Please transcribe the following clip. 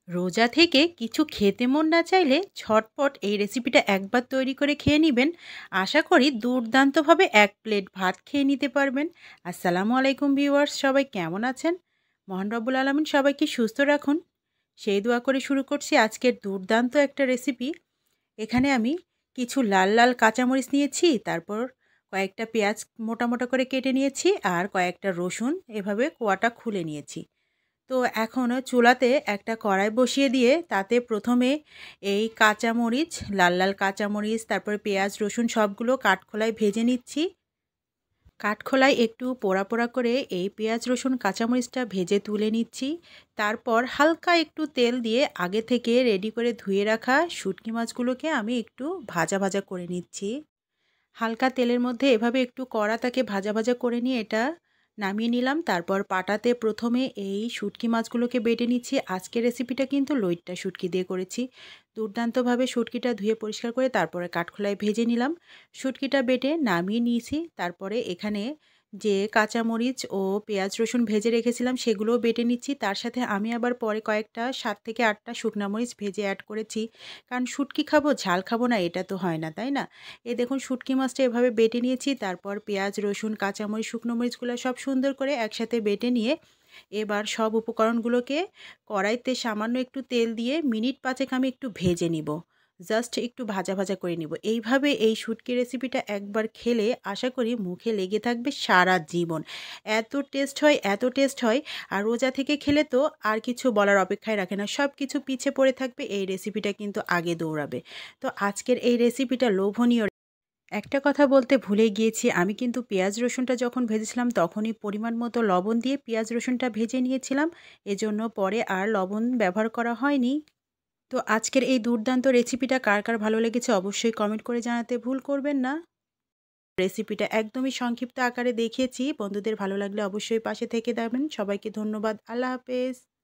রোজা থেকে কিছু খেতে মন না চাইলে ঝটপট এই রেসিপিটা একবার তৈরি করে খেয়ে নেবেন। আশা করি দুর্দান্তভাবে এক প্লেট ভাত খেয়ে নিতে পারবেন। আসসালামু আলাইকুম ভিউয়ার্স, সবাই কেমন আছেন? মহান রব্বুল আলামিন সবাইকে সুস্থ রাখুন, সেই দোয়া করে শুরু করছি আজকের দুর্দান্ত একটা রেসিপি। এখানে আমি কিছু লাল লাল কাঁচামরিচ নিয়েছি, তারপর কয়েকটা পেঁয়াজ মোটা মোটা করে কেটে নিয়েছি, আর কয়েকটা রসুন এভাবে কোয়াটা খুলে নিয়েছি। তো এখন চুলাতে একটা কড়াই বসিয়ে দিয়ে তাতে প্রথমে এই কাঁচামরিচ, লাল লাল কাঁচামরিচ, তারপরে পেঁয়াজ রসুন সবগুলো কাঠখোলায় ভেজে নিচ্ছি। কাঠখোলায় একটু পোড়া পোড়া করে এই পেঁয়াজ রসুন কাঁচামরিচটা ভেজে তুলে নিচ্ছি। তারপর হালকা একটু তেল দিয়ে আগে থেকে রেডি করে ধুয়ে রাখা শুটকি মাছগুলোকে আমি একটু ভাজা ভাজা করে নিচ্ছি। হালকা তেলের মধ্যে এভাবে একটু কড়াটাকে ভাজা ভাজা করে নিয়ে এটা নামিয়ে নিলাম। তারপর পাটাতে প্রথমে এই শুটকি মাছগুলোকে বেটে নিচ্ছি। আজকের রেসিপিটা কিন্তু লইট্টা শুটকি দিয়ে করেছি। দুর্দান্তভাবে শুটকিটা ধুয়ে পরিষ্কার করে তারপরে কাঠখোলায় ভেজে নিলাম। শুটকিটা বেটে নামিয়ে নিয়েছি। তারপরে এখানে যে কাঁচামরিচ ও পেঁয়াজ রসুন ভেজে রেখেছিলাম সেগুলোও বেটে নিচ্ছি। তার সাথে আমি আবার পরে কয়েকটা ৭ থেকে ৮টা শুকনা মরিচ ভেজে অ্যাড করেছি। কারণ শুটকি খাবো, ঝাল খাবো না, এটা তো হয় না, তাই না? এই দেখুন শুটকি মাছটা এভাবে বেটে নিয়েছি। তারপর পেঁয়াজ রসুন কাঁচামরিচ শুকনো মরিচগুলো সব সুন্দর করে একসাথে বেটে নিয়ে এবার সব উপকরণগুলোকে কড়াইতে সামান্য একটু তেল দিয়ে মিনিট ৫ আমি একটু ভেজে নিব। জাস্ট একটু ভাজা ভাজা করে নিব। এইভাবে এই শুটকি রেসিপিটা একবার খেলে আশা করি মুখে লেগে থাকবে সারা জীবন। এত টেস্ট হয়, এত টেস্ট হয়। আর রোজা থেকে খেলে তো আর কিছু বলার অপেক্ষায় রাখে না, সব কিছু পিছে পড়ে থাকবে, এই রেসিপিটা কিন্তু আগে দৌড়াবে। তো আজকের এই রেসিপিটা লোভনীয়। একটা কথা বলতে ভুলে গিয়েছি, আমি কিন্তু পেঁয়াজ রসুনটা যখন ভেজেছিলাম তখনই পরিমাণ মতো লবণ দিয়ে পেঁয়াজ রসুনটা ভেজে নিয়েছিলাম। এজন্য পরে আর লবণ ব্যবহার করা হয়নি। তো আজকের এই দুর্দান্ত রেসিপিটা কার কার ভালো লেগেছে অবশ্যই কমেন্ট করে জানাতে ভুল করবেন না। রেসিপিটা একদমই সংক্ষিপ্ত আকারে দেখিয়েছি। বন্ধুদের ভালো লাগলে অবশ্যই পাশে থেকে যাবেন। সবাইকে ধন্যবাদ। আল্লাহ হাফেজ।